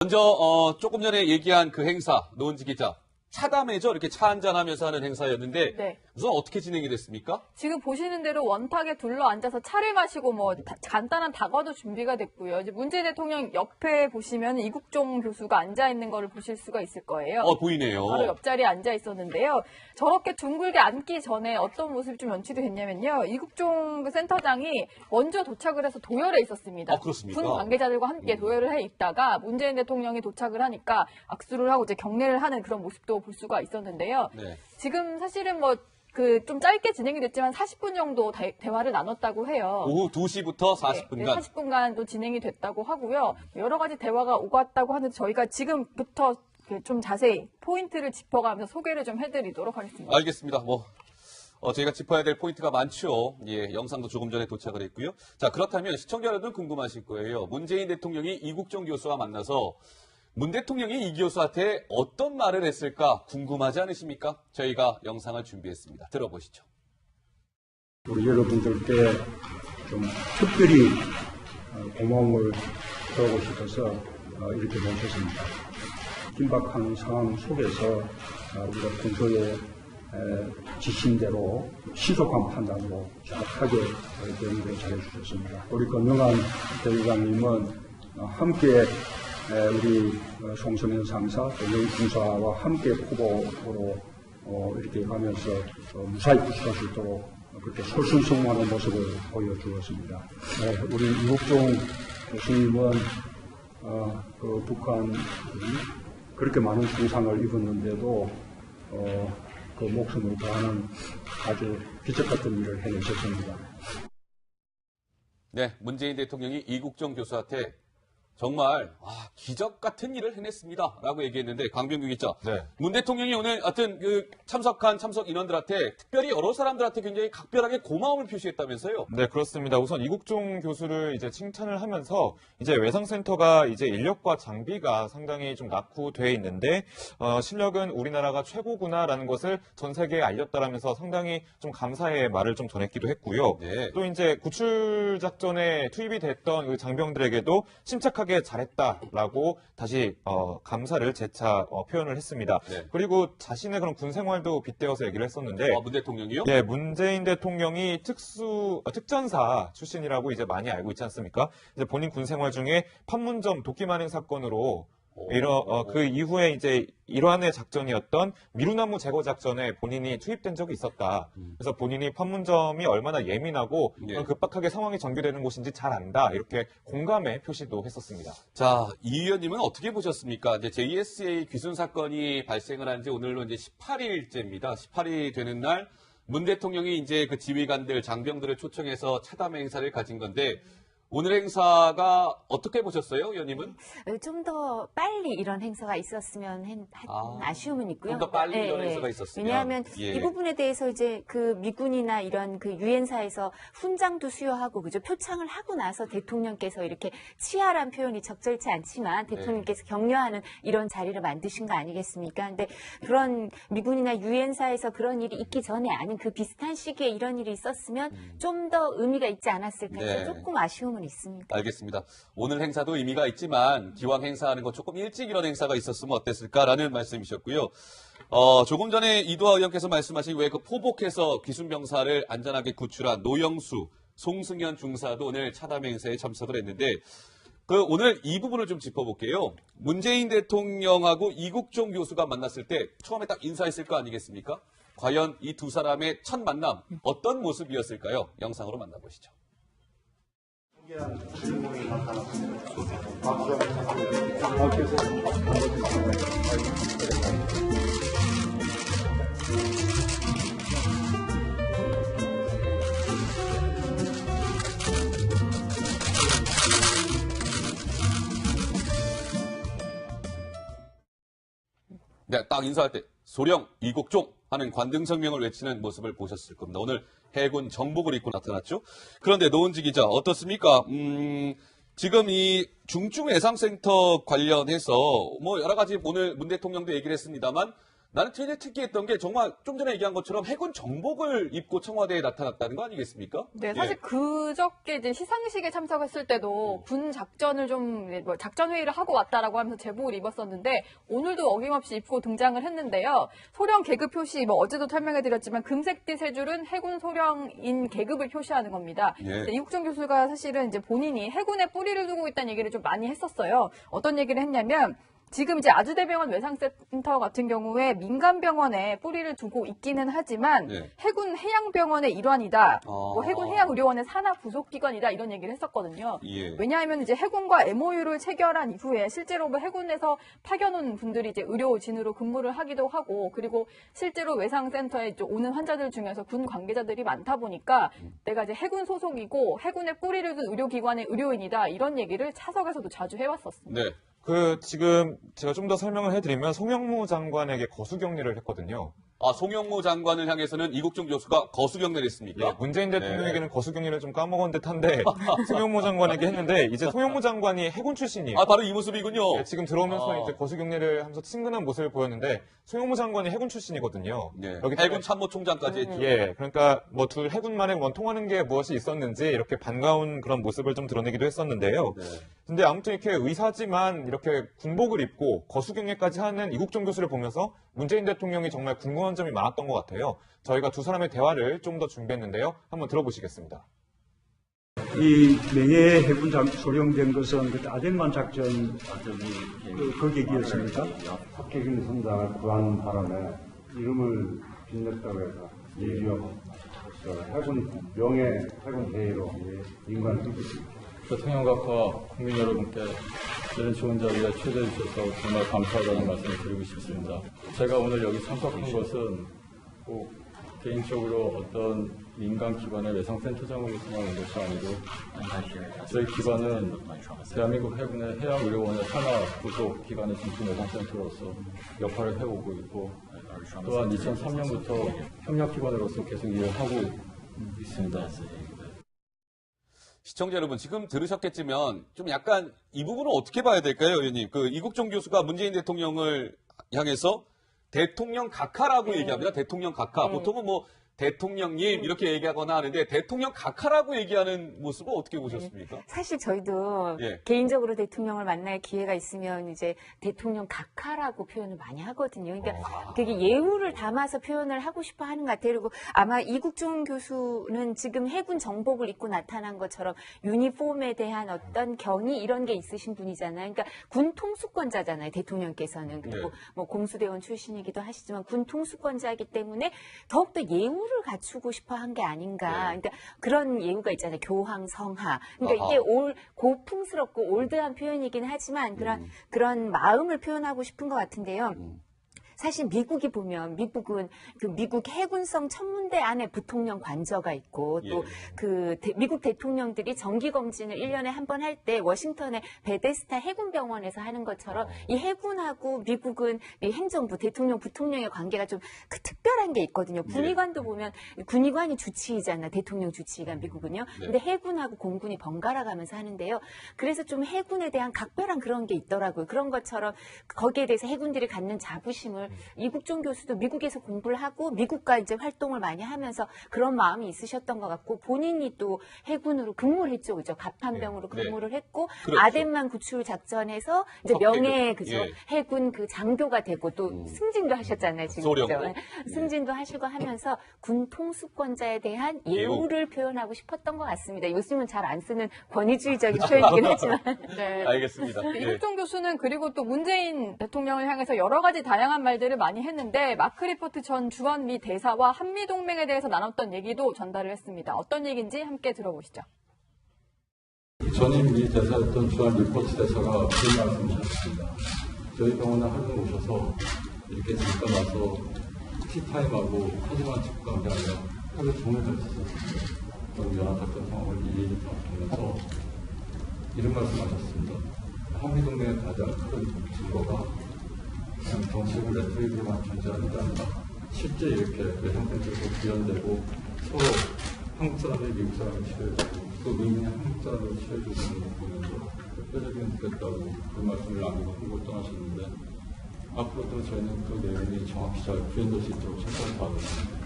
먼저 조금 전에 얘기한 그 행사, 노은지 기자, 차담회죠. 이렇게 차 한잔하면서 하는 행사였는데 네. 우선 어떻게 진행이 됐습니까? 지금 보시는 대로 원탁에 둘러 앉아서 차를 마시고 간단한 다과도 준비가 됐고요. 이제 문재인 대통령 옆에 보시면 이국종 교수가 앉아 있는 거를 보실 수가 있을 거예요. 보이네요. 바로 옆자리에 앉아 있었는데요. 저렇게 둥글게 앉기 전에 어떤 모습이 좀 연출이 됐냐면요. 이국종 그 센터장이 먼저 도착을 해서 도열에 있었습니다. 그렇습니까? 군 관계자들과 함께 도열을 해 있다가 문재인 대통령이 도착을 하니까 악수를 하고 이제 경례를 하는 그런 모습도 볼 수가 있었는데요. 네. 지금 사실은 좀 짧게 진행이 됐지만 40분 정도 대화를 나눴다고 해요. 오후 2시부터 40분간. 네, 40분간도 진행이 됐다고 하고요. 여러 가지 대화가 오갔다고 하는데 저희가 지금부터 좀 자세히 포인트를 짚어가면서 소개를 좀 해드리도록 하겠습니다. 알겠습니다. 저희가 짚어야 될 포인트가 많죠. 예, 영상도 조금 전에 도착을 했고요. 자, 그렇다면 시청자 여러분 궁금하실 거예요. 문재인 대통령이 이국종 교수와 만나서 문 대통령이 이 교수한테 어떤 말을 했을까 궁금하지 않으십니까? 저희가 영상을 준비했습니다. 들어보시죠. 우리 여러분들께 좀 특별히 고마움을 표하고 싶어서 이렇게 모셨습니다. 긴박한 상황 속에서 우리가 평소에 지침대로 신속한 판단으로 정확하게 대응을 잘해주셨습니다. 우리 권영환 대의장님은 함께 우리 송성현 상사, 영 군사와 함께 후보로 이렇게 가면서 무사히 구출할 수 있도록 그렇게 솔선수범하는 모습을 보여주었습니다. 우리 이국종 교수님은 그 북한이 그렇게 많은 부상을 입었는데도 그 목숨을 다하는 아주 기적 같은 일을 해내셨습니다. 네, 문재인 대통령이 이국종 교수한테 정말 기적 같은 일을 해냈습니다. 라고 얘기했는데 강병규 기자. 네. 문 대통령이 오늘 하여튼 참석 인원들한테 특별히 여러 사람들한테 굉장히 각별하게 고마움을 표시했다면서요? 네, 그렇습니다. 우선 이국종 교수를 이제 칭찬을 하면서 이제 외상센터가 이제 인력과 장비가 상당히 좀 낙후돼 있는데 실력은 우리나라가 최고구나라는 것을 전 세계에 알렸다라면서 상당히 좀 감사의 말을 좀 전했기도 했고요. 네. 또 이제 구출 작전에 투입이 됐던 그 장병들에게도 침착하게 잘했다라고 다시 감사를 재차 표현을 했습니다. 네. 그리고 자신의 그런 군 생활도 빗대어서 얘기를 했었는데 문 대통령이요? 예, 문재인 대통령이 특전사 출신이라고 이제 많이 알고 있지 않습니까? 이제 본인 군 생활 중에 판문점 도끼 만행 사건으로 그 이후에 이제 일환의 작전이었던 미루나무 제거 작전에 본인이 투입된 적이 있었다. 그래서 본인이 판문점이 얼마나 예민하고 예. 급박하게 상황이 전개되는 곳인지 잘 안다. 이렇게 공감의 표시도 했었습니다. 자, 이 의원님은 어떻게 보셨습니까? 이제 JSA 귀순 사건이 발생을 한 지 오늘로 이제 18일째입니다. 18일 되는 날 문 대통령이 이제 그 지휘관들, 장병들을 초청해서 차담 행사를 가진 건데 오늘 행사가 어떻게 보셨어요, 의원님은? 좀 더 빨리 이런 행사가 있었으면 아쉬움은 있고요. 좀 더 빨리 이런 행사가 있었으면. 왜냐하면 예. 이 부분에 대해서 이제 그 미군이나 이런 그 유엔사에서 훈장도 수여하고 그죠 표창을 하고 나서 대통령께서 이렇게 치하란 표현이 적절치 않지만 대통령께서 격려하는 이런 자리를 만드신 거 아니겠습니까? 근데 그런 미군이나 유엔사에서 그런 일이 있기 전에 아닌 그 비슷한 시기에 이런 일이 있었으면 좀 더 의미가 있지 않았을까 해서 네. 조금 아쉬움은 있습니다. 알겠습니다. 오늘 행사도 의미가 있지만 기왕 행사하는 거 조금 일찍 이런 행사가 있었으면 어땠을까라는 말씀이셨고요. 조금 전에 이두하 의원께서 말씀하신 왜 그 포복해서 귀순병사를 안전하게 구출한 노영수, 송승현 중사도 오늘 차담 행사에 참석을 했는데 오늘 이 부분을 좀 짚어볼게요. 문재인 대통령하고 이국종 교수가 만났을 때 처음에 딱 인사했을 거 아니겠습니까? 과연 이 두 사람의 첫 만남 어떤 모습이었을까요? 영상으로 만나보시죠. 네, 딱 인사할 때 소령 이국종 하는 관등성명을 외치는 모습을 보셨을 겁니다. 오늘 해군 정복을 입고 나타났죠. 그런데 노은지 기자 어떻습니까? 지금 이 중증외상센터 관련해서 여러 가지 오늘 문 대통령도 얘기를 했습니다만 나는 굉장히 특이했던 게 정말 좀 전에 얘기한 것처럼 해군 정복을 입고 청와대에 나타났다는 거 아니겠습니까? 네, 사실 그저께 이제 시상식에 참석했을 때도 군 작전을 뭐 작전 회의를 하고 왔다라고 하면서 제복을 입었었는데 오늘도 어김없이 입고 등장을 했는데요. 소령 계급 표시, 뭐 어제도 설명해드렸지만 금색띠 세 줄은 해군 소령인 계급을 표시하는 겁니다. 예. 이국종 교수가 사실은 이제 본인이 해군에 뿌리를 두고 있다는 얘기를 좀 많이 했었어요. 어떤 얘기를 했냐면 지금 이제 아주대병원 외상센터 같은 경우에 민간병원에 뿌리를 두고 있기는 하지만 네. 해군 해양병원의 일환이다. 뭐 해군 해양의료원의 산하 부속기관이다. 이런 얘기를 했었거든요. 예. 왜냐하면 이제 해군과 MOU를 체결한 이후에 실제로 뭐 해군에서 파견 온 분들이 이제 의료진으로 근무를 하기도 하고 그리고 실제로 외상센터에 이제 오는 환자들 중에서 군 관계자들이 많다 보니까 내가 이제 해군 소속이고 해군에 뿌리를 둔 의료기관의 의료인이다. 이런 얘기를 차석에서도 자주 해왔었습니다. 네. 지금 제가 좀 더 설명을 해드리면 송영무 장관에게 거수경례를 했거든요. 아, 송영무 장관을 향해서는 이국종 교수가 거수경례를 했습니까? 예, 문재인 대통령에게는 거수경례를 좀 까먹은 듯한데 송영무 장관에게 했는데 이제 송영무 장관이 해군 출신이에요. 아, 바로 이 모습이군요. 예, 지금 들어오면서 아. 이제 거수경례를 하면서 친근한 모습을 보였는데 송영무 장관이 해군 출신이거든요. 네. 여기 해군 참모총장까지 했죠. 예, 그러니까 뭐 둘 해군만에 원통하는 게 무엇이 있었는지 이렇게 반가운 그런 모습을 좀 드러내기도 했었는데요. 네. 근데 아무튼 이렇게 의사지만 이렇게 군복을 입고 거수경례까지 하는 이국종 교수를 보면서 문재인 대통령이 정말 궁금한 점이 많았던 것 같아요. 저희가 두 사람의 대화를 좀 더 준비했는데요. 한번 들어보시겠습니다. 이 명예 해군 소령된 것은 그 아덴만 작전 그 계기였습니까? 박해균 선장을 구하는 바람에 이름을 빛냈다고 해서 예비역 해군 명예 해군 대회로 인간을 띄웠습니다. 대통령과 국민 여러분께 이런 좋은 자리에 초대해 주셔서 정말 감사하다는 말씀을 드리고 싶습니다. 제가 오늘 여기 참석한 것은 꼭 개인적으로 어떤 민간 기관의 외상센터장으로서만 온 것이 아니고 저희 기관은 대한민국 해군의 해양의료원의 산하 부속 기관의 중심 외상센터로서 역할을 해오고 있고 또한 2003년부터 협력기관으로서 계속 일을 하고 있습니다. 시청자 여러분, 지금 들으셨겠지만 좀 약간 이 부분은 어떻게 봐야 될까요, 의원님? 그 이국종 교수가 문재인 대통령을 향해서 대통령 각하라고 얘기합니다. 대통령 각하. 보통은 뭐 대통령님 이렇게 얘기하거나 하는데 대통령 각하라고 얘기하는 모습은 어떻게 보셨습니까? 사실 저희도 예. 개인적으로 대통령을 만날 기회가 있으면 이제 대통령 각하라고 표현을 많이 하거든요. 그러니까 그게 예우를 담아서 표현을 하고 싶어 하는 것 같아요. 그리고 아마 이국종 교수는 지금 해군 정복을 입고 나타난 것처럼 유니폼에 대한 어떤 경의 이런 게 있으신 분이잖아요. 그러니까 군 통수권자잖아요. 대통령께서는. 그리고 네. 뭐 공수대원 출신이기도 하시지만 군 통수권자이기 때문에 더욱더 예우를 갖추고 싶어 한 게 아닌가. 네. 그러니까 그런 예우가 있잖아요. 교황, 성하. 그러니까 아하. 이게 고풍스럽고 올드한 표현이긴 하지만 그런 마음을 표현하고 싶은 것 같은데요. 사실 미국이 보면 미국은 그 미국 해군성 천문대 안에 부통령 관저가 있고 또 그 미국 대통령들이 정기 검진을 1년에 한 번 할 때 워싱턴의 베데스타 해군병원에서 하는 것처럼 이 해군하고 미국은 이 행정부 대통령 부통령의 관계가 좀 그 특별한 게 있거든요. 군의관도 보면 군의관이 주치의잖아. 대통령 주치의가 미국은요. 근데 해군하고 공군이 번갈아 가면서 하는데요. 그래서 좀 해군에 대한 각별한 그런 게 있더라고요. 그런 것처럼 거기에 대해서 해군들이 갖는 자부심을 이국종 교수도 미국에서 공부를 하고 미국과 이제 활동을 많이 하면서 그런 마음이 있으셨던 것 같고 본인이 또 해군으로 근무를 했죠, 그죠? 갑판병으로 근무를 했고 그렇죠. 아덴만 구출 작전에서 이제 석계급. 명예 그죠? 예. 해군 그 장교가 되고 또 승진도 하셨잖아요, 지금 소령도. 그죠? 승진도 하시고 하면서 군 통수권자에 대한 예우를 표현하고 싶었던 것 같습니다. 요즘은 잘 안 쓰는 권위주의적인 표현이긴 하지만. 네. 알겠습니다. 예. 이국종 교수는 그리고 또 문재인 대통령을 향해서 여러 가지 다양한 말들을 많이 했는데 마크 리포트 전 주한미 대사와 한미동맹에 대해서 나눴던 얘기도 전달을 했습니다. 어떤 얘기인지 함께 들어보시죠. 전임 미 대사였던 주한 리포트 대사가 그런 말씀하셨습니다. 저희 병원에 한번 오셔서 이렇게 잠깐 와서 티타임하고 사진만 찍고 간 게 아니라 하루 종일 같이 여기 연합작전 상황을 일일이 보면서 이런 말씀하셨습니다. 한미동맹의 가장 큰 증거가 그냥 정식을 레토릭으로만 존재하는 게 아니라 실제 이렇게 외상센터에서 구현되고 서로 한국 사람이 미국 사람을 치료해주고 또 미국이 한국 사람을 치료해주고 있는 걸 보면서 뼈저리게 느꼈다고 그 말씀을 나누고 한국 떠나셨는데 앞으로도 저희는 그 내용이 정확히 잘 구현될 수 있도록 최선을 다하겠습니다.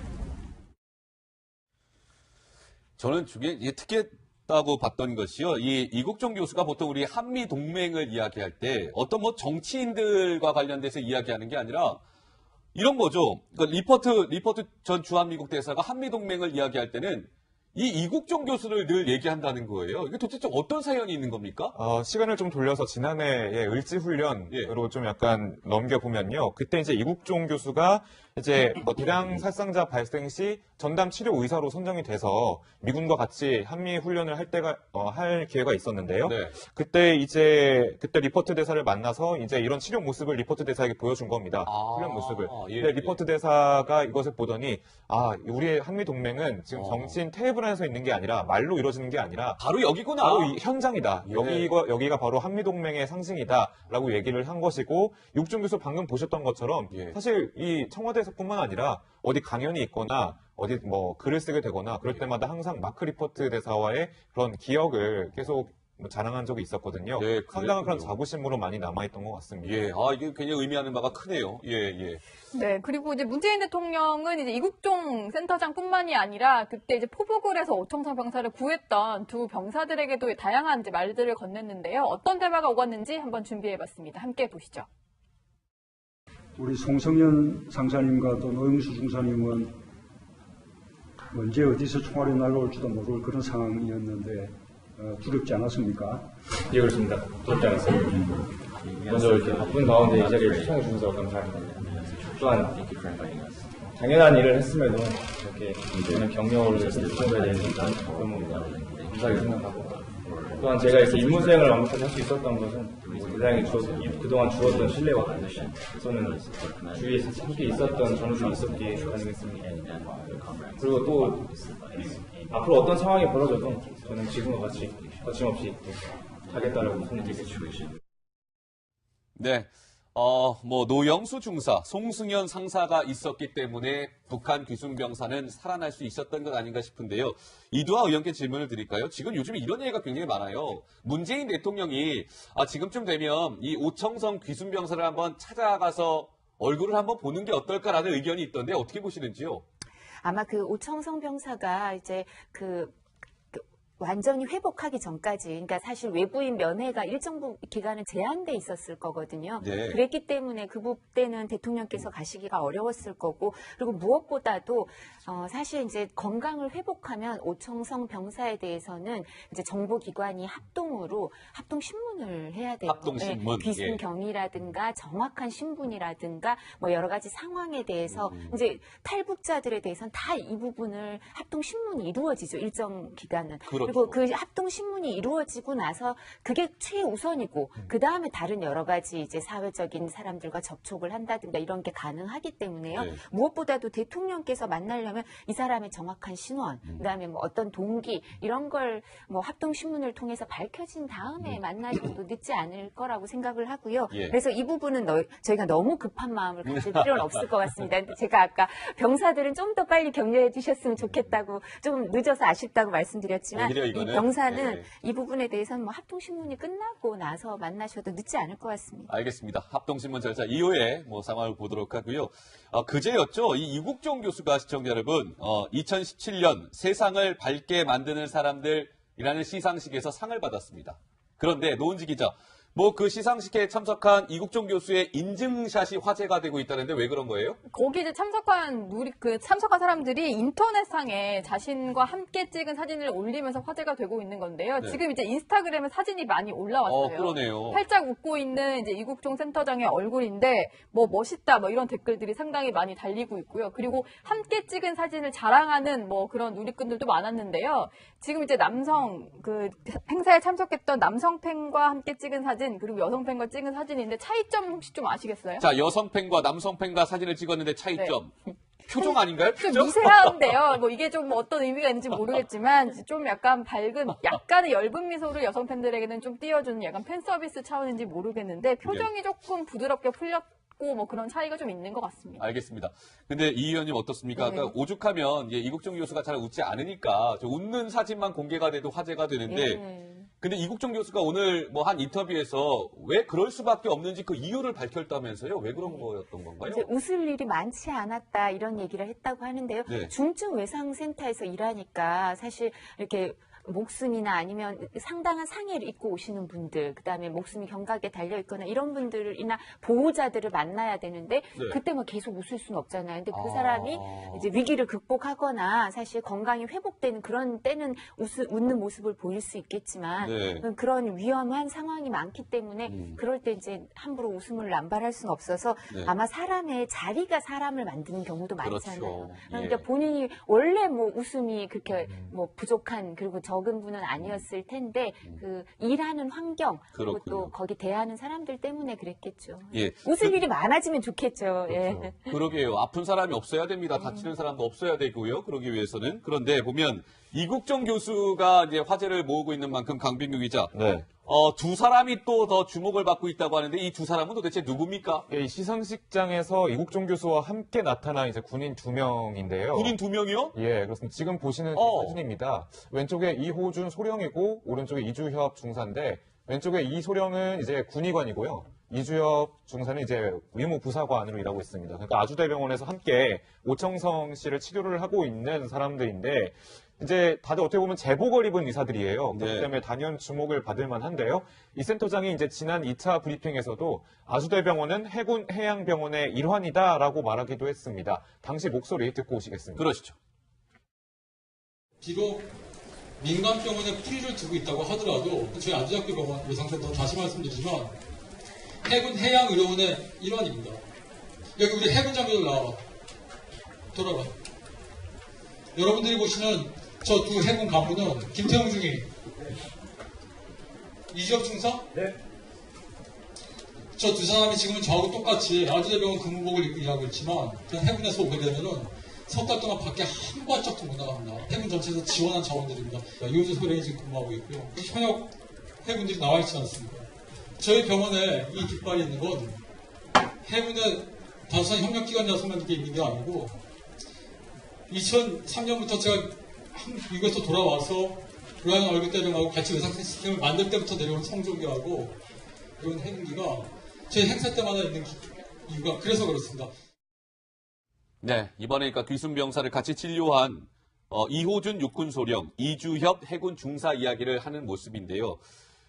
저는 중에 특이했다고 봤던 것이요. 이국종 교수가 보통 우리 한미 동맹을 이야기할 때 어떤 뭐 정치인들과 관련돼서 이야기하는 게 아니라 이런 거죠. 그러니까 리퍼트 전 주한미국 대사가 한미 동맹을 이야기할 때는 이 이국종 교수를 늘 얘기한다는 거예요. 이게 도대체 어떤 사연이 있는 겁니까? 시간을 좀 돌려서 지난해의 을지훈련으로 좀 약간 넘겨보면요. 그때 이제 이국종 교수가 이제 대량 살상자 발생 시 전담 치료 의사로 선정이 돼서 미군과 같이 한미 훈련을 할 기회가 있었는데요. 네. 그때 리퍼트 대사를 만나서 이제 이런 치료 모습을 리퍼트 대사에게 보여준 겁니다. 훈련 모습을. 예, 근데 리퍼트 대사가 이것을 보더니 우리의 한미 동맹은 지금 정치인 테이블 안에서 있는 게 아니라 말로 이루어지는 게 아니라 바로 여기구나. 바로 이 현장이다. 예. 여기가 바로 한미동맹의 상징이다라고 얘기를 한 것이고 육종 교수 방금 보셨던 것처럼 예. 사실 이 청와대에서뿐만 아니라 어디 강연이 있거나 어디 뭐 글을 쓰게 되거나 그럴 때마다 항상 마크 리퍼트 대사와의 그런 기억을 계속 자랑한 적이 있었거든요. 예, 상당한 그런 그랬군요. 자부심으로 많이 남아있던 것 같습니다. 예, 이게 굉장히 의미하는 바가 크네요. 예. 네, 그리고 이제 문재인 대통령은 이제 이국종 센터장뿐만이 아니라 그때 이제 포복을 해서 오청성 병사를 구했던 두 병사들에게도 다양한 이제 말들을 건넸는데요. 어떤 대화가 오갔는지 한번 준비해봤습니다. 함께 보시죠. 우리 송성현 상사님과 또 노영수 중사님은 언제 어디서 총알이 날라올지도 모를 그런 상황이었는데 두렵지 않았습니까? 예, 그렇습니다. 두렵지 않았습니다. 먼저 이렇게 바쁜 가운데 이 자리에 초청해 주셔서 감사합니다. 또한 당연한 일을 했음에도 이렇게 저는 경력을 요청해야 되니까 너무 감사하게 생각하고 또한 제가 이렇게 임무 수행을 완벽하게 할 수 있었던 것은 대장이 그동안 주었던 신뢰와 저는 주위에 함께 있었던 전우들이 있었기에 가능했습니다. 그리고 또 앞으로 어떤 상황이 벌어져도 저는 지금과 같이 거침없이 하겠다라고 손드리겠습니다. 네. 노영수 중사, 송승현 상사가 있었기 때문에 북한 귀순병사는 살아날 수 있었던 것 아닌가 싶은데요. 이두하 의원께 질문을 드릴까요? 지금 요즘에 이런 얘기가 굉장히 많아요. 문재인 대통령이 지금쯤 되면 이 오청성 귀순병사를 한번 찾아가서 얼굴을 한번 보는 게 어떨까라는 의견이 있던데 어떻게 보시는지요? 아마 그 오청성 병사가 이제 완전히 회복하기 전까지, 그러니까 사실 외부인 면회가 일정 기간은 제한돼 있었을 거거든요. 네. 그랬기 때문에 그때는 대통령께서 가시기가 어려웠을 거고, 그리고 무엇보다도 사실 이제 건강을 회복하면 오청성 병사에 대해서는 이제 정보기관이 합동으로 합동 신문을 해야 돼요. 합동신문. 네, 귀순 경위라든가 정확한 신분이라든가 뭐 여러 가지 상황에 대해서 이제 탈북자들에 대해서는 다 이 부분을 합동 신문이 이루어지죠. 일정 기간은. 그렇죠. 그리고 그 합동 신문이 이루어지고 나서 그게 최우선이고 그 다음에 다른 여러 가지 이제 사회적인 사람들과 접촉을 한다든가 이런 게 가능하기 때문에요. 네. 무엇보다도 대통령께서 만나려면 이 사람의 정확한 신원, 그다음에 뭐 어떤 동기 이런 걸 뭐 합동 신문을 통해서 밝혀진 다음에 만나셔도 늦지 않을 거라고 생각을 하고요. 예. 그래서 이 부분은 저희가 너무 급한 마음을 가질 필요는 없을 것 같습니다. 근데 제가 아까 병사들은 좀 더 빨리 격려해 주셨으면 좋겠다고 좀 늦어서 아쉽다고 말씀드렸지만 오히려 이 이거는, 병사는 네. 이 부분에 대해서는 뭐 합동신문이 끝나고 나서 만나셔도 늦지 않을 것 같습니다. 알겠습니다. 합동신문 절차 이후에 상황을 보도록 하고요. 그제였죠. 이 이국종 교수가 시청자 여러분, 2017년 세상을 밝게 만드는 사람들이라는 시상식에서 상을 받았습니다. 그런데 노은지 기자, 그 시상식에 참석한 이국종 교수의 인증샷이 화제가 되고 있다는데 왜 그런 거예요? 거기 이제 참석한 사람들이 인터넷상에 자신과 함께 찍은 사진을 올리면서 화제가 되고 있는 건데요. 네. 지금 이제 인스타그램에 사진이 많이 올라왔어요. 그러네요. 활짝 웃고 있는 이제 이국종 센터장의 얼굴인데 멋있다 이런 댓글들이 상당히 많이 달리고 있고요. 그리고 함께 찍은 사진을 자랑하는 그런 누리꾼들도 많았는데요. 지금 이제 행사에 참석했던 남성 팬과 함께 찍은 사진 그리고 여성 팬과 찍은 사진인데 차이점 혹시 좀 아시겠어요? 자, 여성 팬과 남성 팬과 사진을 찍었는데 차이점. 표정 아닌가요? 좀 표정? 미세한데요. 이게 좀 어떤 의미가 있는지 모르겠지만 좀 약간 약간의 엷은 미소를 여성 팬들에게는 좀 띄워주는 약간 팬 서비스 차원인지 모르겠는데 표정이 조금 부드럽게 풀렸고 그런 차이가 좀 있는 것 같습니다. 알겠습니다. 근데 이 의원님 어떻습니까? 네. 그러니까 오죽하면 이국종 교수가 잘 웃지 않으니까 웃는 사진만 공개가 돼도 화제가 되는데 근데 이국종 교수가 오늘 뭐 한 인터뷰에서 왜 그럴 수밖에 없는지 그 이유를 밝혔다면서요? 왜 그런 거였던 건가요? 이제 웃을 일이 많지 않았다 이런 얘기를 했다고 하는데요. 네. 중증 외상센터에서 일하니까 사실 이렇게 목숨이나 아니면 상당한 상해를 입고 오시는 분들, 그다음에 목숨이 경각에 달려 있거나 이런 분들이나 보호자들을 만나야 되는데 네. 그때 뭐 계속 웃을 수는 없잖아요. 근데 그 아. 사람이 이제 위기를 극복하거나 사실 건강이 회복되는 그런 때는 웃는 모습을 보일 수 있겠지만 네. 그런 위험한 상황이 많기 때문에 그럴 때 이제 함부로 웃음을 남발할 수는 없어서 네. 아마 사람의 자리가 사람을 만드는 경우도 그렇죠. 많잖아요. 예. 그러니까 본인이 원래 뭐 웃음이 그렇게 뭐 부족한 그리고 적은 분은 아니었을 텐데 그 일하는 환경 그리고 그렇군요. 또 거기 대하는 사람들 때문에 그랬겠죠. 예. 웃을 일이 많아지면 좋겠죠. 예. 그러게요. 아픈 사람이 없어야 됩니다. 다치는 사람도 없어야 되고요. 그러기 위해서는. 그런데 보면 이국종 교수가 이제 화제를 모으고 있는 만큼 강병규 기자. 네. 두 사람이 또 더 주목을 받고 있다고 하는데 이 두 사람은 도대체 누굽니까? 이 시상식장에서 이국종 교수와 함께 나타난 이제 군인 2명인데요. 군인 2명이요? 예, 그렇습니다. 지금 보시는 사진입니다. 왼쪽에 이호준 소령이고 오른쪽에 이주협 중사인데 왼쪽에 이소령은 이제 군의관이고요. 이주협 중사는 이제 위무 부사관으로 일하고 있습니다. 그러니까 아주대병원에서 함께 오청성 씨를 치료를 하고 있는 사람들인데 이제 다들 어떻게 보면 제복을 입은 의사들이에요. 그렇기 네. 때문에 단연 주목을 받을 만한데요. 이 센터장이 이제 지난 2차 브리핑에서도 아주대병원은 해군 해양병원의 일환이다라고 말하기도 했습니다. 당시 목소리 듣고 오시겠습니다. 그러시죠. 비록 민간병원에 뿌리를 두고 있다고 하더라도 저희 아주대병원 외상센터 다시 말씀드리지만 해군 해양의료원의 일환입니다. 여기 우리 해군 장교들 나와봐. 돌아봐. 여러분들이 보시는 저 두 해군 간부는 김태형 중위, 이주혁 중사? 네. 저 두 사람이 지금은 저하고 똑같이 아주대병원 근무복을 입고 일하고 있지만 그냥 해군에서 오게 되면은 석 달 동안 밖에 한 발짝도 못 나갑니다. 해군 전체에서 지원한 자원들입니다. 이호준 소령이 지금 근무하고 있고요. 현역 해군들이 나와 있지 않습니까? 저희 병원에 이 깃발이 있는 건 해군의 단순한 협력기관이라서만 이게 있는 게 아니고 2003년부터 제가 미국에서 돌아와서 로얄 얼굴대령하고 같이 의상 시스템을 만들 때부터 내려온 성조기하고 이런 행기가 저희 행사 때마다 있는 이유가 그래서 그렇습니다. 네, 이번에 그러니까 귀순병사를 같이 진료한 이호준 육군소령, 이주협 해군 중사 이야기를 하는 모습인데요.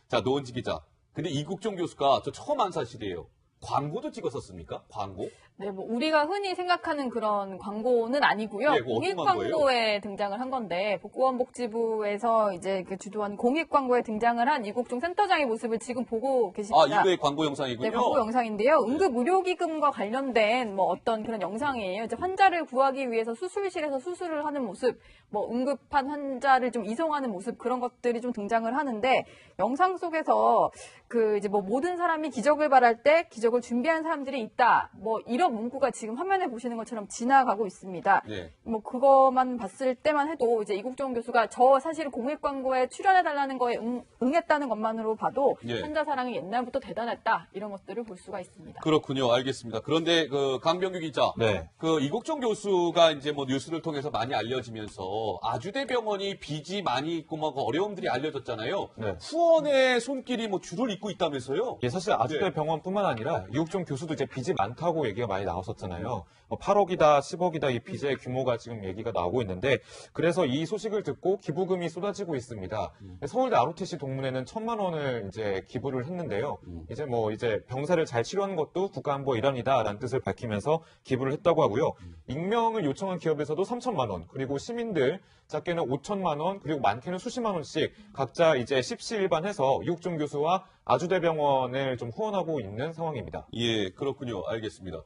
자, 노은지 기자. 근데 이국종 교수가 저 처음 한 사실이에요. 광고도 찍었었습니까? 광고? 네, 뭐 우리가 흔히 생각하는 그런 광고는 아니고요. 네, 그거 공익 어떤 광고예요? 광고에 등장을 한 건데 복지원복지부에서 이제 그 주도한 공익 광고에 등장을 한 이국종 센터장의 모습을 지금 보고 계십니다. 이거의 광고 영상이군요. 네, 광고 영상인데요. 응급 의료기금과 관련된 뭐 어떤 그런 영상이에요. 이제 환자를 구하기 위해서 수술실에서 수술을 하는 모습, 뭐 응급한 환자를 좀 이송하는 모습 그런 것들이 좀 등장을 하는데 영상 속에서 그 이제 뭐 모든 사람이 기적을 바랄 때 기적을 준비한 사람들이 있다. 뭐 이런 문구가 지금 화면에 보시는 것처럼 지나가고 있습니다. 네. 뭐 그것만 봤을 때만 해도 이제 이국종 교수가 저 사실 공익 광고에 출연해달라는 거에 응했다는 것만으로 봐도 예. 환자 사랑이 옛날부터 대단했다 이런 것들을 볼 수가 있습니다. 그렇군요. 알겠습니다. 그런데 그 강병규 기자, 네. 그 이국종 교수가 이제 뭐 뉴스를 통해서 많이 알려지면서 아주대병원이 빚이 많이 있고 막 어려움들이 알려졌잖아요. 네. 후원의 손길이 뭐 줄을 잇고 있다면서요? 예, 사실 아주대병원뿐만 아니라 이국종 교수도 이제 빚이 많다고 얘기가 많이 나왔었잖아요. 8억이다, 10억이다 이 빚의 규모가 지금 얘기가 나오고 있는데 그래서 이 소식을 듣고 기부금이 쏟아지고 있습니다. 서울대 ROTC 동문회는 1,000만 원을 이제 기부를 했는데요. 이제 병사를 잘 치료하는 것도 국가안보 일환이다라는 뜻을 밝히면서 기부를 했다고 하고요. 익명을 요청한 기업에서도 3,000만 원, 그리고 시민들 작게는 5,000만 원, 그리고 많게는 수십만 원씩 각자 이제 십시일반해서 이국종 교수와 아주대병원을 좀 후원하고 있는 상황입니다. 예, 그렇군요. 알겠습니다.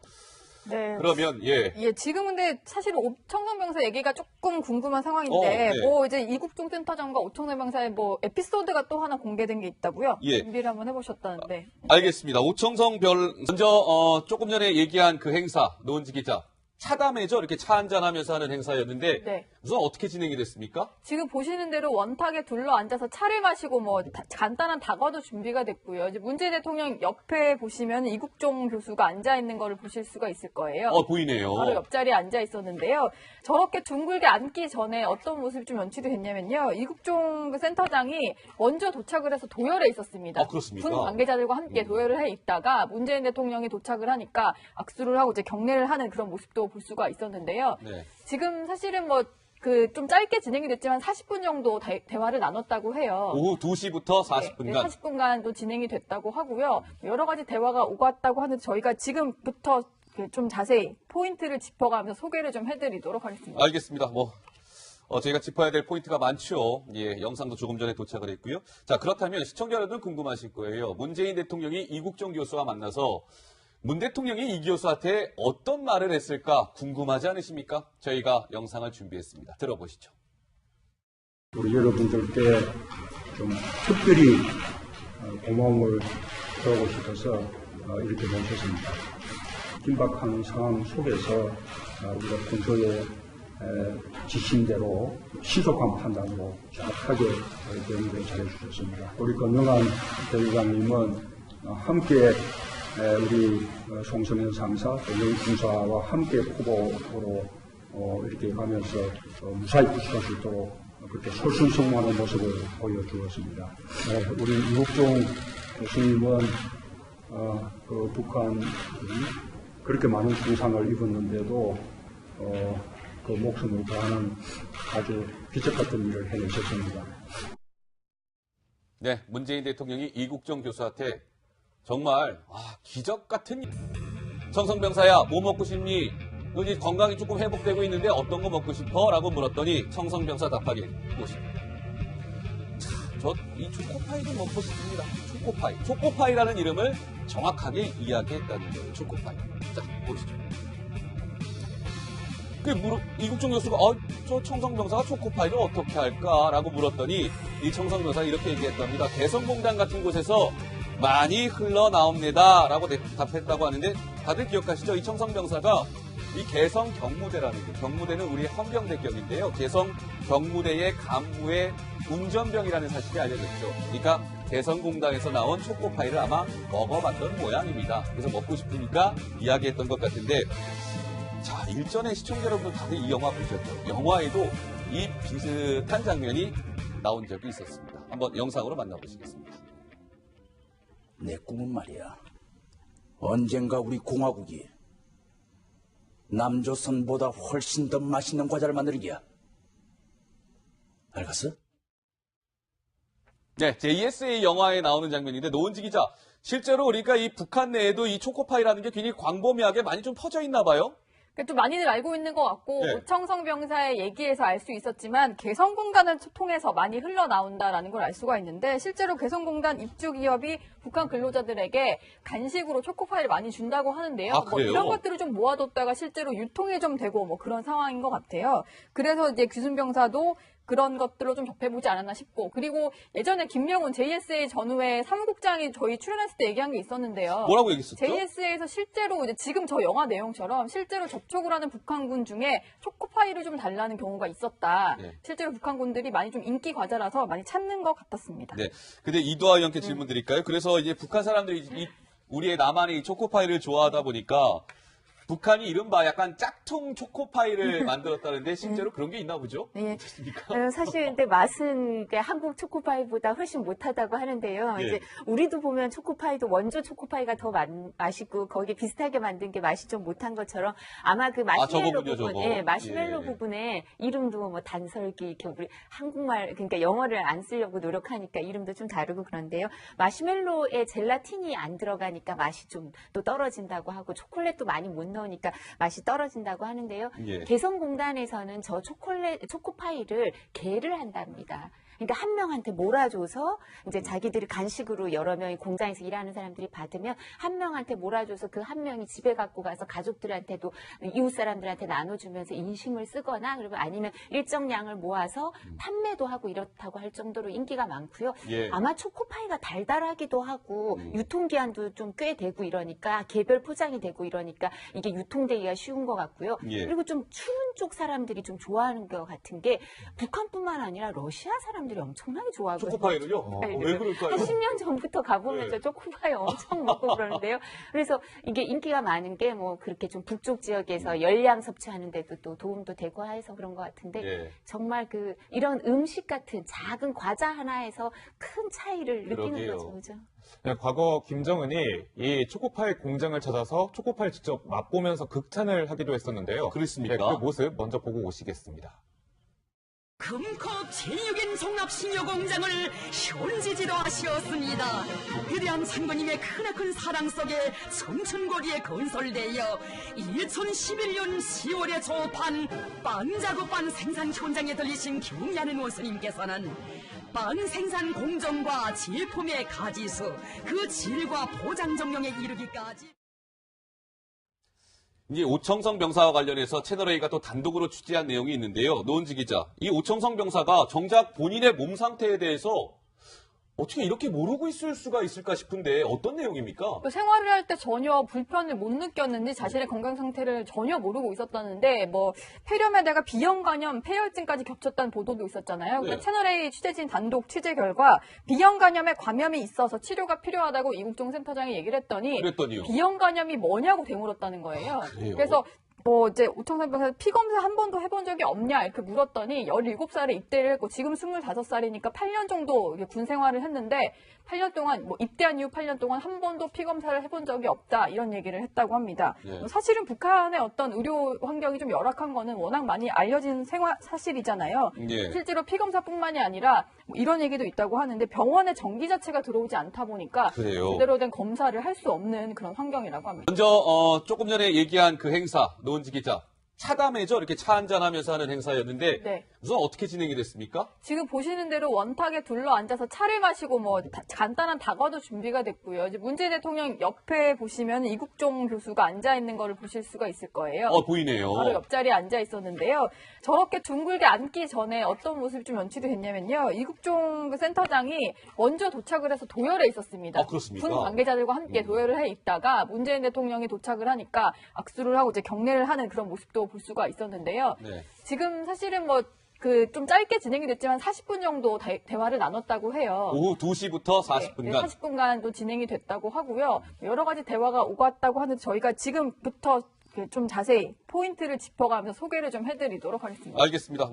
네. 그러면 예. 예, 지금 근데 사실 오청선 병사 얘기가 조금 궁금한 상황인데, 네. 뭐 이제 이국종 센터장과 오청선 병사의 뭐 에피소드가 또 하나 공개된 게 있다고요? 예. 준비를 한번 해보셨다는데. 알겠습니다. 오청성 별 먼저 조금 전에 얘기한 그 행사 노은지 기자 차담회죠. 이렇게 차 한잔하면서 하는 행사였는데 네. 우선 어떻게 진행이 됐습니까? 지금 보시는 대로 원탁에 둘러 앉아서 차를 마시고 뭐 간단한 다과도 준비가 됐고요. 이제 문재인 대통령 옆에 보시면 이국종 교수가 앉아 있는 거를 보실 수가 있을 거예요. 보이네요. 바로 옆자리에 앉아 있었는데요. 저렇게 둥글게 앉기 전에 어떤 모습이 좀 연출이 됐냐면요. 이국종 그 센터장이 먼저 도착을 해서 도열에 있었습니다. 그렇습니까? 군 관계자들과 함께 도열을 해 있다가 문재인 대통령이 도착을 하니까 악수를 하고 이제 경례를 하는 그런 모습도 볼 수가 있었는데요. 네. 지금 사실은 뭐 좀 짧게 진행이 됐지만 40분 정도 대화를 나눴다고 해요. 오후 2시부터 40분간. 네, 40분간 또 진행이 됐다고 하고요. 여러 가지 대화가 오갔다고 하는데 저희가 지금부터 좀 자세히 포인트를 짚어가면서 소개를 좀 해드리도록 하겠습니다. 알겠습니다. 저희가 짚어야 될 포인트가 많죠. 예, 영상도 조금 전에 도착을 했고요. 자, 그렇다면 시청자 여러분 궁금하실 거예요. 문재인 대통령이 이국종 교수와 만나서 문 대통령이 이 교수한테 어떤 말을 했을까 궁금하지 않으십니까? 저희가 영상을 준비했습니다. 들어보시죠. 우리 여러분들께 좀 특별히 고마움을 표하고 싶어서 이렇게 모셨습니다. 긴박한 상황 속에서 우리가 평소에 지침대로 신속한 판단으로 정확하게 대응을 잘해주셨습니다. 우리 권영환 대의장님은 함께 우리 송성현 상사, 영중사와 함께 후보로 이렇게 가면서 무사히 구출할 수 있도록 그렇게 솔선수범하는 모습을 보여주었습니다. 우리 이국종 교수님은 그 북한이 그렇게 많은 중상을 입었는데도 그 목숨을 다하는 아주 기적 같은 일을 해내셨습니다. 네, 문재인 대통령이 이국종 교수한테 정말 기적 같은 일. 청성병사야, 뭐 먹고 싶니? 너 이제 건강이 조금 회복되고 있는데 어떤 거 먹고 싶어? 라고 물었더니 청성병사 답하길 보십니다. 저 이 초코파이 좀 먹고 싶습니다. 초코파이. 초코파이라는 이름을 정확하게 이야기했다는 거예요. 초코파이. 자, 보시죠. 이국종 교수가 저 청성병사가 초코파이를 어떻게 할까? 라고 물었더니 이 청성병사가 이렇게 얘기했답니다. 개성공단 같은 곳에서 많이 흘러나옵니다. 라고 답했다고 하는데 다들 기억하시죠? 이 청성병사가 이 개성 경무대라는 게, 경무대는 우리 헌병대격인데요. 개성 경무대의 간부의 운전병이라는 사실이 알려졌죠. 그러니까 개성공단에서 나온 초코파이를 아마 먹어봤던 모양입니다. 그래서 먹고 싶으니까 이야기했던 것 같은데, 자, 일전에 시청자 여러분 다들 이 영화 보셨죠? 영화에도 이 비슷한 장면이 나온 적이 있었습니다. 한번 영상으로 만나보시겠습니다. 내 꿈은 말이야. 언젠가 우리 공화국이 남조선보다 훨씬 더 맛있는 과자를 만들기야. 알겠어? 네, JSA 영화에 나오는 장면인데 노은지 기자, 실제로 그러니까 이 북한 내에도 이 초코파이라는 게 굉장히 광범위하게 많이 좀 퍼져 있나 봐요? 좀 많이들 알고 있는 것 같고, 네. 오청성 병사의 얘기에서 알 수 있었지만 개성공단을 통해서 많이 흘러나온다라는 걸 알 수가 있는데, 실제로 개성공단 입주 기업이 북한 근로자들에게 간식으로 초코파이를 많이 준다고 하는데요. 아, 그래요? 이런 것들을 좀 모아뒀다가 실제로 유통이 좀 되고 뭐 그런 상황인 것 같아요. 그래서 이제 규순 병사도 그런 것들로 좀 접해보지 않았나 싶고, 그리고 예전에 김명훈 JSA 전후의 사무국장이 저희 출연했을 때 얘기한 게 있었는데요. 뭐라고 얘기했었죠? JSA에서 실제로 이제 지금 저 영화 내용처럼 실제로 접촉을 하는 북한군 중에 초코파이를 좀 달라는 경우가 있었다. 네. 실제로 북한군들이 많이 좀 인기 과자라서 많이 찾는 것 같았습니다. 네. 근데 이도하 의원께 질문 드릴까요? 그래서 이제 북한 사람들이 우리의 남한의 이 초코파이를 좋아하다 보니까 북한이 이른바 약간 짝퉁 초코파이를 만들었다는데 실제로 그런 게 있나 보죠? 네. 어떻습니까? 사실 근데 맛은 한국 초코파이보다 훨씬 못하다고 하는데요. 예. 이제 우리도 보면 초코파이도 원조 초코파이가 더 맛있고 거기에 비슷하게 만든 게 맛이 좀 못한 것처럼 아마 그 마시멜로 저거군요, 부분, 저거. 예, 마시멜로 예. 부분에 이름도 뭐 단설기 이렇게 우리 한국말 그러니까 영어를 안 쓰려고 노력하니까 이름도 좀 다르고 그런데요. 마시멜로에 젤라틴이 안 들어가니까 맛이 좀 또 떨어진다고 하고 초콜릿도 많이 못 넣으니까 맛이 떨어진다고 하는데요. 예. 개성공단에서는 저 초코파이를 개를 한답니다. 그러니까 한 명한테 몰아줘서 이제 자기들이 간식으로 여러 명이 공장에서 일하는 사람들이 받으면 한 명한테 몰아줘서 그 한 명이 집에 갖고 가서 가족들한테도 이웃 사람들한테 나눠주면서 인심을 쓰거나 그리고 아니면 일정량을 모아서 판매도 하고 이렇다고 할 정도로 인기가 많고요. 예. 아마 초코파이가 달달하기도 하고 유통기한도 좀 꽤 되고 이러니까 개별 포장이 되고 이러니까 이게 유통되기가 쉬운 것 같고요. 예. 그리고 좀 추운 쪽 사람들이 좀 좋아하는 것 같은 게 북한뿐만 아니라 러시아 사람들이 엄청나게 좋아하거든요. 초코파이를요? 네, 왜 그럴까요? 한 10년 전부터 가보면 네. 저 초코파이 엄청 먹고 그러는데요. 그래서 이게 인기가 많은 게 뭐 그렇게 좀 북쪽 지역에서 열량 섭취하는데도 또 도움도 되고 해서 그런 것 같은데 예. 정말 그 이런 음식 같은 작은 과자 하나에서 큰 차이를 느끼는 그러게요. 거죠. 그죠? 네, 과거 김정은이 이 초코파이 공장을 찾아서 초코파이를 직접 맛보면서 극찬을 하기도 했었는데요. 그렇습니까? 네, 그 모습 먼저 보고 오시겠습니다. 금컵 제6인 송납신여공장을 현지지도하시었습니다. 위대한 상부님의 크나큰 사랑 속에 청춘거리에 건설되어 2011년 10월에 조업한 빵자구빵 생산 현장에 들리신 경리하는 원수님께서는 빵 생산 공정과 제품의 가지수, 그 질과 포장 정령에 이르기까지 이제 오청성 병사와 관련해서 채널A가 또 단독으로 취재한 내용이 있는데요. 노은지 기자, 이 오청성 병사가 정작 본인의 몸 상태에 대해서 어떻게 이렇게 모르고 있을 수가 있을까 싶은데 어떤 내용입니까? 생활을 할 때 전혀 불편을 못 느꼈는지 자신의 건강 상태를 전혀 모르고 있었다는데 뭐 폐렴에다가 비형 간염, 폐혈증까지 겹쳤다는 보도도 있었잖아요. 네. 그러니까 채널A 취재진 단독 취재 결과 비형 간염에 감염이 있어서 치료가 필요하다고 이국종 센터장이 얘기를 했더니 그랬더니요. 비형 간염이 뭐냐고 되물었다는 거예요. 그래요? 그래서 이제 오청성 병사 피 검사 한 번도 해본 적이 없냐 이렇게 물었더니 17살에 입대를 했고 지금 25살이니까 8년 정도 군 생활을 했는데 8년 동안 입대한 이후 8년 동안 한 번도 피 검사를 해본 적이 없다 이런 얘기를 했다고 합니다. 네. 사실은 북한의 어떤 의료 환경이 좀 열악한 거는 워낙 많이 알려진 사실이잖아요. 예. 실제로 피 검사뿐만이 아니라 이런 얘기도 있다고 하는데 병원에 전기 자체가 들어오지 않다 보니까 그래요. 제대로 된 검사를 할 수 없는 그런 환경이라고 합니다. 먼저 조금 전에 얘기한 그 행사, 노은지 기자. 차담회죠. 이렇게 차 한잔하면서 하는 행사였는데 네. 우선 어떻게 진행이 됐습니까? 지금 보시는 대로 원탁에 둘러 앉아서 차를 마시고 간단한 다과도 준비가 됐고요. 이제 문재인 대통령 옆에 보시면 이국종 교수가 앉아 있는 거를 보실 수가 있을 거예요. 보이네요. 바로 옆자리에 앉아 있었는데요. 저렇게 둥글게 앉기 전에 어떤 모습이 좀 연출이 됐냐면요. 이국종 그 센터장이 먼저 도착을 해서 도열에 있었습니다. 그렇습니까? 군 관계자들과 함께 도열을 해 있다가 문재인 대통령이 도착을 하니까 악수를 하고 이제 경례를 하는 그런 모습도 볼 수가 있었는데요. 네. 지금 사실은 좀 짧게 진행이 됐지만 40분 정도 대화를 나눴다고 해요. 오후 2시부터 40분간. 네, 40분간 또 진행이 됐다고 하고요. 여러 가지 대화가 오갔다고 하는데 저희가 지금부터 좀 자세히 포인트를 짚어가면서 소개를 좀 해드리도록 하겠습니다. 알겠습니다.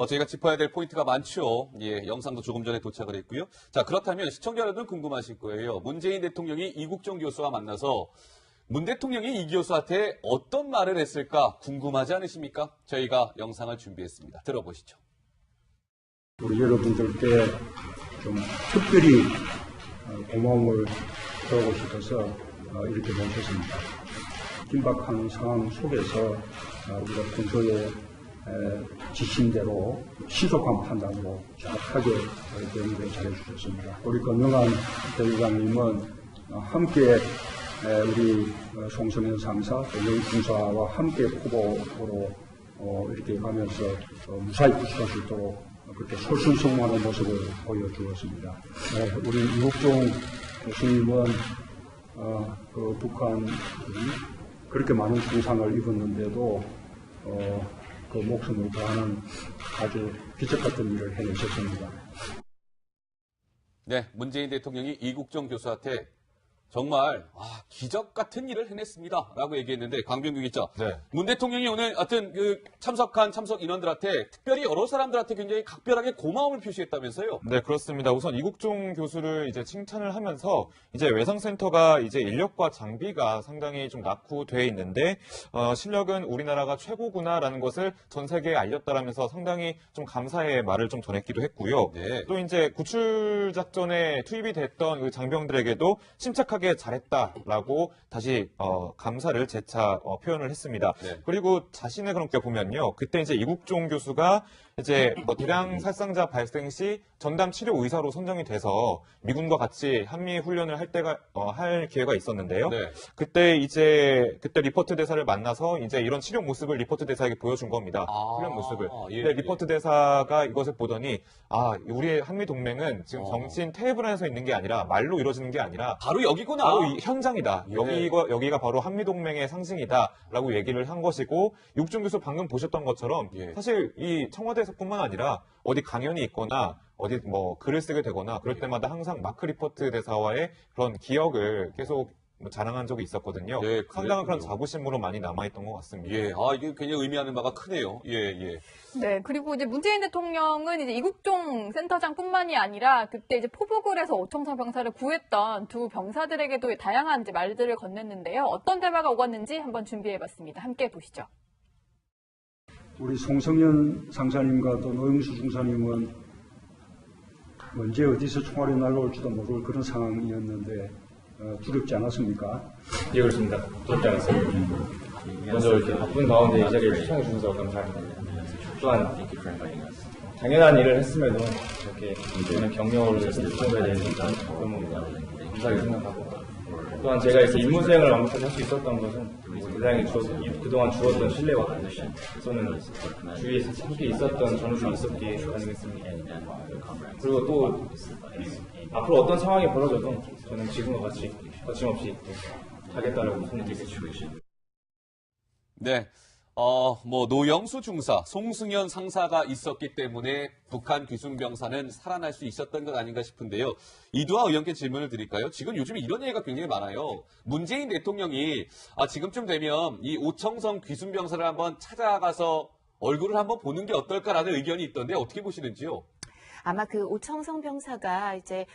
저희가 짚어야 될 포인트가 많죠. 예, 영상도 조금 전에 도착을 했고요. 자, 그렇다면 시청자 여러분 궁금하실 거예요. 문재인 대통령이 이국종 교수와 만나서 문 대통령이 이 교수한테 어떤 말을 했을까 궁금하지 않으십니까? 저희가 영상을 준비했습니다. 들어보시죠. 우리 여러분들께 좀 특별히 고마움을 표하고 싶어서 이렇게 모셨습니다. 긴박한 상황 속에서 우리가 평소에 지침대로 시속한 판단으로 정확하게 대응을 잘해주셨습니다. 우리 건영한 대위관님은 함께 우리 송성현 상사, 여인 군사와 함께 후보로 이렇게 가면서 무사히 구출할 수 있도록 그렇게 솔선수범하는 모습을 보여주었습니다. 우리 이국종 교수님은 그 북한이 그렇게 많은 부상을 입었는데도 그 목숨을 다하는 아주 기적 같은 일을 해내셨습니다. 네, 문재인 대통령이 이국종 교수한테 정말 기적 같은 일을 해냈습니다. 라고 얘기했는데 강병규 기자, 네. 문 대통령이 오늘 하여튼 참석한 참석 인원들한테 특별히 여러 사람들한테 굉장히 각별하게 고마움을 표시했다면서요? 네, 그렇습니다. 우선 이국종 교수를 이제 칭찬을 하면서 이제 외상센터가 이제 인력과 장비가 상당히 좀 낙후되어 있는데 실력은 우리나라가 최고구나라는 것을 전 세계에 알렸다라면서 상당히 좀 감사의 말을 좀 전했기도 했고요. 네. 또 이제 구출 작전에 투입이 됐던 그 장병들에게도 침착하게 하게 잘했다라고 다시 감사를 재차 표현을 했습니다. 네. 그리고 자신의 그런 게 보면요, 그때 이제 이국종 교수가 이제 대량 살상자 발생 시 전담 치료 의사로 선정이 돼서 미군과 같이 한미 훈련을 할 때가 할 기회가 있었는데요. 네. 그때 리포트 대사를 만나서 이제 이런 치료 모습을 리포트 대사에게 보여준 겁니다. 훈련 모습을. 예, 근데 리포트 대사가 이것을 보더니 우리의 한미 동맹은 지금 정치인 테이블 안에서 있는 게 아니라 말로 이루어지는 게 아니라 바로 여기구나. 바로 이 현장이다. 예. 여기가 바로 한미동맹의 상징이다라고 얘기를 한 것이고, 육종 교수 방금 보셨던 것처럼 예. 사실 이 청와대에서뿐만 아니라 어디 강연이 있거나 어디 뭐 글을 쓰게 되거나 그럴 때마다 항상 마크 리포트 대사와의 그런 기억을 계속 자랑한 적이 있었거든요. 예, 상당한 그런 그랬군요. 자부심으로 많이 남아있던 것 같습니다. 예, 이게 굉장히 의미하는 바가 크네요. 예, 예. 네, 그리고 이제 문재인 대통령은 이제 이국종 센터장뿐만이 아니라 그때 이제 포복을 해서 오청성 병사를 구했던 두 병사들에게도 다양한 이제 말들을 건넸는데요. 어떤 대화가 오갔는지 한번 준비해봤습니다. 함께 보시죠. 우리 송성현 상사님과 또 노영수 중사님은 언제 어디서 총알이 날아올지도 모를 그런 상황이었는데 두렵지 않았습니까? 예, 그렇습니다. 두렵지 않았습니다. 먼저 이렇게 바쁜 가운데 이 자리를 시청해 주셔서 감사합니다. 또한 당연한 일을 했음에도 이렇게 저는 격려를 시청해야 되는 너무 감사하게 생각하고, 또한 제가 이렇게 임무 수행을 완벽하게 할 수 있었던 것은 대장이 그동안 주었던 신뢰와 저는 주위에서 함께 있었던 전우들이 있었기에 가능했습니다. 그리고 또 앞으로 어떤 상황이 벌어져도 저는 지금과 같이 거침없이 하겠다라고 손을 네. 노영수 중사, 송승현 상사가 있었기 때문에 북한 귀순병사는 살아날 수 있었던 것 아닌가 싶은데요. 이두하 의원께 질문을 드릴까요? 지금 요즘에 이런 얘기가 굉장히 많아요. 문재인 대통령이 지금쯤 되면 이 오청성 귀순병사를 한번 찾아가서 얼굴을 한번 보는 게 어떨까라는 의견이 있던데 어떻게 보시는지요? 아마 그 오청성 병사가 이제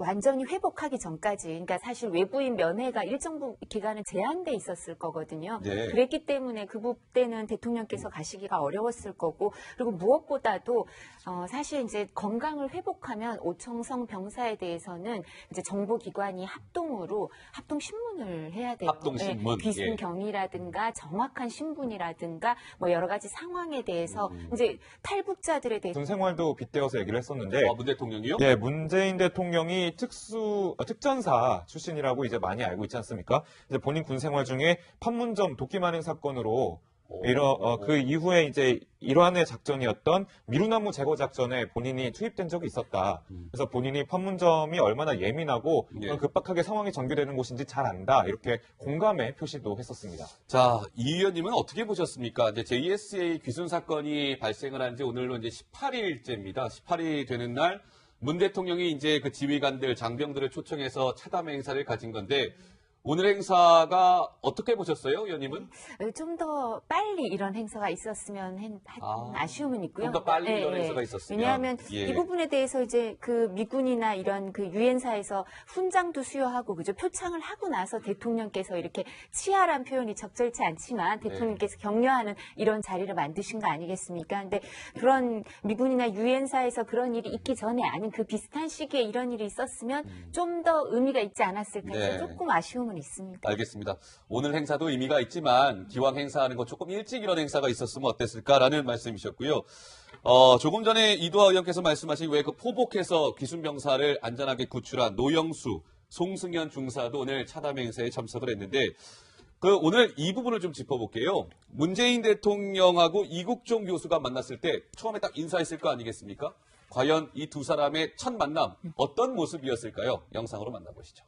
완전히 회복하기 전까지, 그러니까 사실 외부인 면회가 일정 기간은 제한돼 있었을 거거든요. 네. 그랬기 때문에 그때는 대통령께서 가시기가 어려웠을 거고, 그리고 무엇보다도 사실 이제 건강을 회복하면 오청성 병사에 대해서는 이제 정보기관이 합동 신문을 해야 돼요. 합동신문. 네, 귀순 경위라든가 정확한 신분이라든가 뭐 여러 가지 상황에 대해서 이제 탈북자들에 대해서 군 생활도 빗대어서 얘기를 했었는데, 문 대통령이요? 예, 문재인 대통령이 특전사 출신이라고 이제 많이 알고 있지 않습니까? 이제 본인 군 생활 중에 판문점 도끼만행 사건으로 그 이후에 이제 일환의 작전이었던 미루나무 제거 작전에 본인이 투입된 적이 있었다. 그래서 본인이 판문점이 얼마나 예민하고 급박하게 상황이 전개되는 곳인지 잘 안다. 이렇게 공감의 표시도 했었습니다. 자, 이 의원님은 어떻게 보셨습니까? 이제 JSA 귀순 사건이 발생을 한 지 오늘로 이제 18일째입니다. 18일 되는 날 문 대통령이 이제 그 지휘관들, 장병들을 초청해서 차담 행사를 가진 건데 오늘 행사가 어떻게 보셨어요, 의원님은? 좀 더 빨리 이런 행사가 있었으면 아쉬움은 있고요. 좀 더 빨리 이런 행사가 있었으면. 왜냐하면 이 부분에 대해서 이제 그 미군이나 이런 그 유엔사에서 훈장도 수여하고 그죠, 표창을 하고 나서 대통령께서 이렇게 치하란 표현이 적절치 않지만 대통령께서 격려하는 이런 자리를 만드신 거 아니겠습니까? 근데 그런 미군이나 유엔사에서 그런 일이 있기 전에 아닌 그 비슷한 시기에 이런 일이 있었으면 좀 더 의미가 있지 않았을까 해서 조금 아쉬움은 있습니다. 알겠습니다. 오늘 행사도 의미가 있지만 기왕 행사하는 거 조금 일찍 이런 행사가 있었으면 어땠을까라는 말씀이셨고요. 조금 전에 이두하 의원께서 말씀하신 왜 그 포복해서 귀순병사를 안전하게 구출한 노영수, 송승현 중사도 오늘 차담 행사에 참석을 했는데 오늘 이 부분을 좀 짚어볼게요. 문재인 대통령하고 이국종 교수가 만났을 때 처음에 딱 인사했을 거 아니겠습니까? 과연 이 두 사람의 첫 만남 어떤 모습이었을까요? 영상으로 만나보시죠.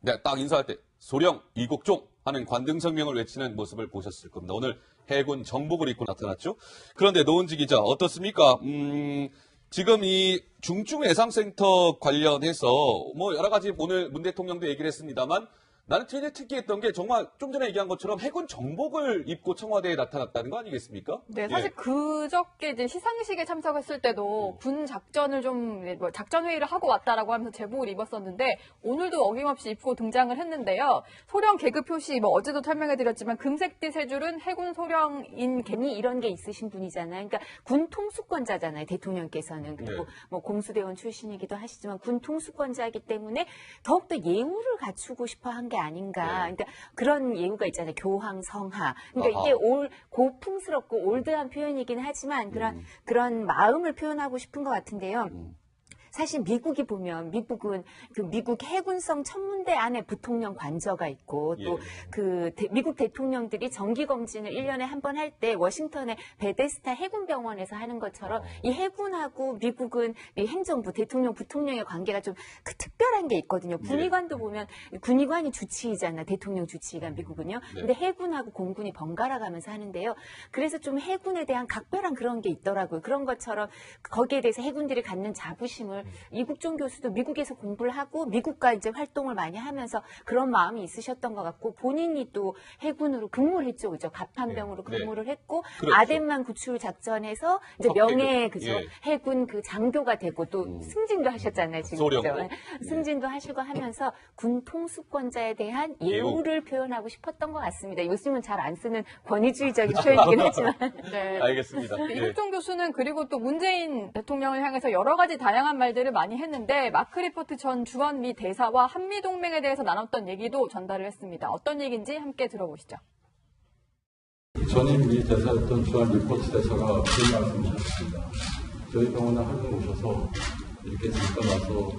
네, 딱 인사할 때 소령 이국종 하는 관등성명을 외치는 모습을 보셨을 겁니다. 오늘 해군 정복을 입고 나타났죠. 그런데 노은지 기자 어떻습니까? 지금 이 중증외상센터 관련해서 뭐 여러 가지 오늘 문 대통령도 얘기를 했습니다만 나는 되게 특이했던 게 정말 좀 전에 얘기한 것처럼 해군 정복을 입고 청와대에 나타났다는 거 아니겠습니까? 네, 사실 그저께 이제 시상식에 참석했을 때도 군 작전을 뭐 작전 회의를 하고 왔다라고 하면서 제복을 입었었는데 오늘도 어김없이 입고 등장을 했는데요. 소령 계급 표시 뭐 어제도 설명해드렸지만 금색띠 세 줄은 해군 소령인 괜히 이런 게 있으신 분이잖아요. 그러니까 군 통수권자잖아요. 대통령께서는. 그리고 네. 뭐 공수대원 출신이기도 하시지만 군 통수권자이기 때문에 더욱더 예우를 갖추고 싶어 한 게 아닌가. 네. 그러니까 그런 예우가 있잖아요. 교황, 성하. 그러니까 아하. 이게 고풍스럽고 올드한 표현이긴 하지만 그런 마음을 표현하고 싶은 것 같은데요. 사실 미국이 보면 미국은 그 미국 해군성 천문대 안에 부통령 관저가 있고 또 그 미국 대통령들이 정기 검진을 1년에 한 번 할 때 워싱턴의 베데스타 해군병원에서 하는 것처럼 이 해군하고 미국은 이 행정부 대통령 부통령의 관계가 좀 그 특별한 게 있거든요. 군의관도 보면 군의관이 주치의잖아. 대통령 주치의가 미국은요. 근데 해군하고 공군이 번갈아 가면서 하는데요. 그래서 좀 해군에 대한 각별한 그런 게 있더라고요. 그런 것처럼 거기에 대해서 해군들이 갖는 자부심을 이국종 교수도 미국에서 공부를 하고 미국과 이제 활동을 많이 하면서 그런 마음이 있으셨던 것 같고 본인이 또 해군으로 근무를 했죠, 그죠? 갑판병으로 근무를 했고 그렇죠. 아덴만 구출 작전에서 이제 명예 그죠? 해군 그 장교가 되고 또 승진도 하셨잖아요, 지금 그죠? 승진도 하시고 하면서 군 통수권자에 대한 예우를 표현하고 싶었던 것 같습니다. 요즘은 잘 안 쓰는 권위주의적인 표현이긴 하지만. 네. 알겠습니다. 이국종 교수는 그리고 또 문재인 대통령을 향해서 여러 가지 다양한 말들을 많이 했는데 마크 리포트 전 주한미 대사와 한미동맹에 대해서 나눴던 얘기도 전달을 했습니다. 어떤 얘기인지 함께 들어보시죠. 전임 미 대사였던 주한 리포트 대사가 그런 말씀하셨습니다. 저희 병원에 한 번 오셔서 이렇게 잠깐 와서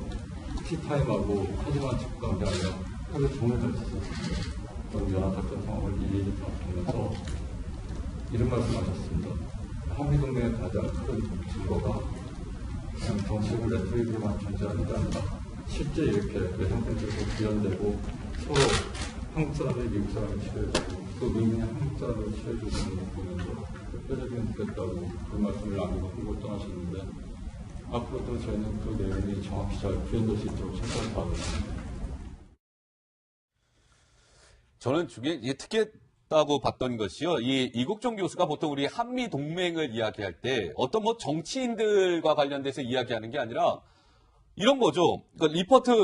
티타임하고 사진만 찍고 간 게 아니라 하루 종일 같이 있었습니다. 그런 연합작전 상황을 일일이 보면서 이런 말씀하셨습니다. 한미동맹의 가장 큰 증거가 그냥 정식을 레토릭으로만 존재하는 게 아니라 실제 이렇게 외상센터에서 구현되고 서로 한국 사람이 미국 사람을 치료해주고 또 미국이 한국 사람을 치료해주는 걸 보면서 뼈저리게 느꼈다고 그 말씀을 남기고 한국을 떠나셨는데 앞으로도 저희는 그 내용이 정확히 잘 구현될 수 있도록 최선을 다하겠습니다. 저는 중에 특이했다고 봤던 것이요. 이국종 교수가 보통 우리 한미 동맹을 이야기할 때 어떤 뭐 정치인들과 관련돼서 이야기하는 게 아니라 이런 거죠. 그러니까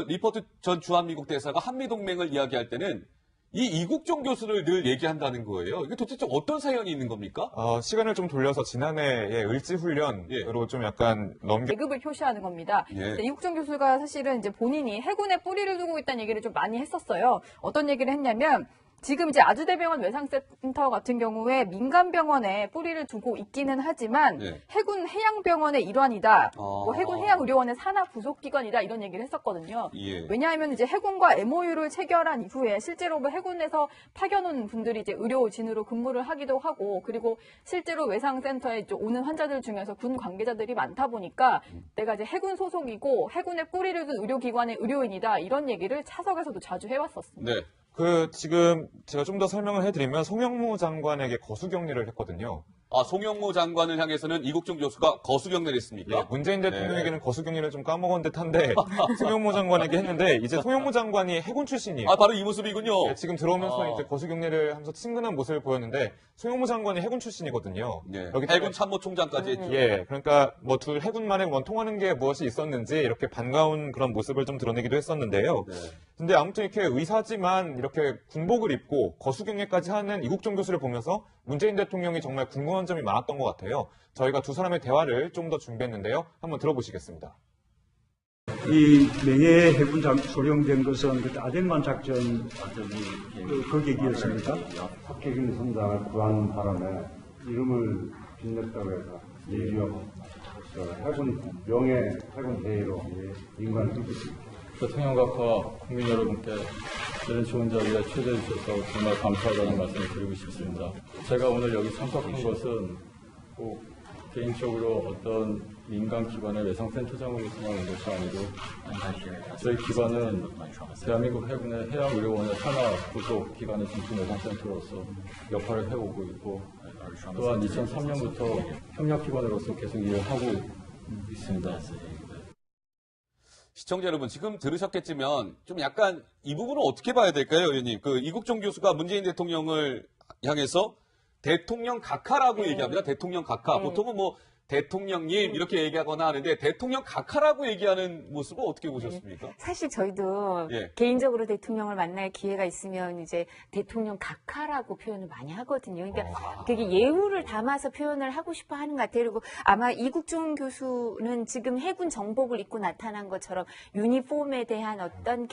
리포트 전 주한미국 대사가 한미 동맹을 이야기할 때는 이 이국종 교수를 늘 얘기한다는 거예요. 이게 도대체 어떤 사연이 있는 겁니까? 시간을 좀 돌려서 지난해의 을지훈련으로 좀 약간 계급을 표시하는 겁니다. 이국종 교수가 사실은 이제 본인이 해군에 뿌리를 두고 있다는 얘기를 좀 많이 했었어요. 어떤 얘기를 했냐면 지금 이제 아주대병원 외상센터 같은 경우에 민간병원에 뿌리를 두고 있기는 하지만 해군 해양병원의 일환이다. 뭐 해군 해양의료원의 산하 부속기관이다. 이런 얘기를 했었거든요. 왜냐하면 이제 해군과 MOU를 체결한 이후에 실제로 뭐 해군에서 파견 온 분들이 이제 의료진으로 근무를 하기도 하고 그리고 실제로 외상센터에 이제 오는 환자들 중에서 군 관계자들이 많다 보니까 내가 이제 해군 소속이고 해군에 뿌리를 둔 의료기관의 의료인이다. 이런 얘기를 차석에서도 자주 해왔었습니다. 네. 지금 제가 좀 더 설명을 해드리면 송영무 장관에게 거수경례를 했거든요. 송영무 장관을 향해서는 이국종 교수가 거수경례를 했습니까? 문재인 대통령에게는 거수경례를 좀 까먹은 듯한데 송영무 장관에게 했는데 이제 송영무 장관이 해군 출신이에요. 바로 이 모습이군요. 지금 들어오면서 이제 거수경례를 하면서 친근한 모습을 보였는데 송영무 장관이 해군 출신이거든요. 해군 참모총장까지 했죠. 그러니까 뭐 둘 해군만에 통하는 게 무엇이 있었는지 이렇게 반가운 그런 모습을 좀 드러내기도 했었는데요. 근데 아무튼 이렇게 의사지만 이렇게 군복을 입고 거수경례까지 하는 이국종 교수를 보면서 문재인 대통령이 정말 궁금한 점이 많았던 것 같아요. 저희가 두 사람의 대화를 좀 더 준비했는데요. 한번 들어보시겠습니다. 이 명예 해군 소령된 것은 그때 아덴만 작전 그 계기였습니까? 박해균 선장을 구하는 바람에 이름을 빛냈다고 해서 예비역 해군 명예 해군 대회로 인간을 뚫겠습니다. 대통령과 국민 여러분께 이런 좋은 자리에 초대해 주셔서 정말 감사하다는 말씀을 드리고 싶습니다. 제가 오늘 여기 참석한 것은 꼭 개인적으로 어떤 민간 기관의 외상센터장으로서만 온 것이 아니고 저희 기관은 대한민국 해군의 해양의료원의 산하 부속 기관의 중심 외상센터로서 역할을 해오고 있고 또한 2003년부터 협력기관으로서 계속 일을 하고 있습니다. 시청자 여러분, 지금 들으셨겠지만 좀 약간 이 부분은 어떻게 봐야 될까요, 의원님? 그 이국종 교수가 문재인 대통령을 향해서 대통령 각하라고 얘기합니다. 대통령 각하. 보통은 뭐 대통령님 이렇게 얘기하거나 하는데 대통령 각하라고 얘기하는 모습을 어떻게 보셨습니까? 사실 저희도 예. 개인적으로 대통령을 만날 기회가 있으면 이제 대통령 각하라고 표현을 많이 하거든요. 그러니까 그게 예우를 담아서 표현을 하고 싶어 하는 것 같아요. 그리고 아마 이국종 교수는 지금 해군 정복을 입고 나타난 것처럼 유니폼에 대한 어떤